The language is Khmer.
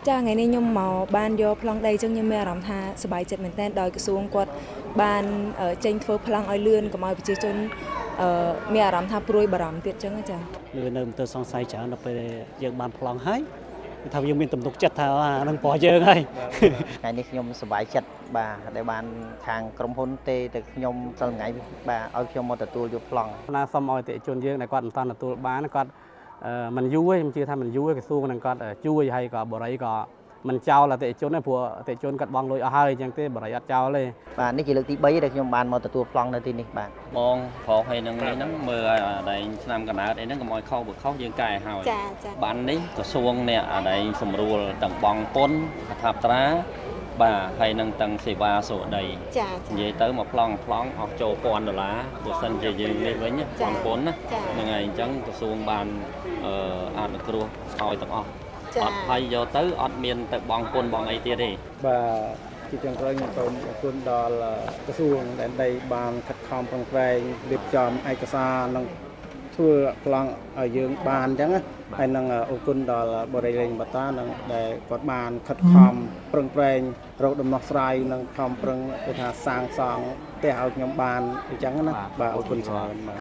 ចាថ្ងៃនេះខ្ញុំមកបានយកប្លង់ដីចឹងខ្ញុំមានអារម្មណ៍ថាសប្បាយចិត្តមែនទែនដោយក្រសួងគាត់បានចេញធ្វើប្លង់ឲ្យលឿនកុំឲ្យប្រជាជនមានអារម្មណ៍ថាព្រួយបារម្ភទៀតចឹងចានៅទៅសង្ស័យច្រើនដល់ពេលយើងបានប្លង់ហើយគឺថាយើងមានទំនុកចិត្តថាអានឹងរបស់យើងហើយថ្ងៃនេះខ្ញុំសប្បាយចិត្តបាទដែលបានខាងក្រុមហ៊ុនទេទៅខ្ញុំសិលថ្ងៃបាទឲ្យខ្ញុំមកទទួលយកប្លង់ណាសូមឲ្យតិជនយើងដែលគាត់មិនតាន់ទទួលបានគាត់មិនយូរទេខ្ញុំជឿថាមិនយូរទេក្រសួងនឹងគាត់ជួយហើយក៏បរិយក៏មិនចោលអតិជនទេព្រោះអតិជនគាត់បងលុយអស់ហើយអញ្ចឹងទេបរិយអត់ចោលទេបាទនេះជាលើកទី3ដែលខ្ញុំបានមកទទួលប្លង់នៅទីនេះបាទបងប្រុសហើយនឹងនេះហ្នឹងមើលឲ្យអាដែងឆ្នាំកណ្ដាលអីហ្នឹងកុំឲ្យខុសបើខុសយើងកែឲ្យចាបាននេះក្រសួងនេះអាដែងសម្រួលទាំងបងពុនអថាបត្រាបាទហើយនឹងទាំងសេវាសុខដីចានិយាយទៅមកប្លង់អស់ចូល$1000បើសិនជាយើងនេះវិញបងពុនណាហ្នឹងហើយអញ្ចឹងក្រសួងបានអនុគ្រោះឲ្យទាំងអស់អត់ហើយយកទៅអត់មានទៅបងពុនបងអីទៀតទេបាទជាចុងក្រោយខ្ញុំសូមអរគុណដល់ក្រសួងដែនដីបានខិតខំប្រឹងប្រែងរៀបចំឯកសារនិងធ្វើប្លង់ឲ្យយើងបានអញ្ចឹងហើយនឹងអរគុណដល់បរិយាលេងបតានឹងដែលគាត់បានខិតខំប្រឹងប្រែងរកដំណោះស្រាយនិងខំប្រឹងគេថាសាងសង់ផ្ទះឲ្យខ្ញុំបានអញ្ចឹងណាបាទអរគុណច្រើនបាទ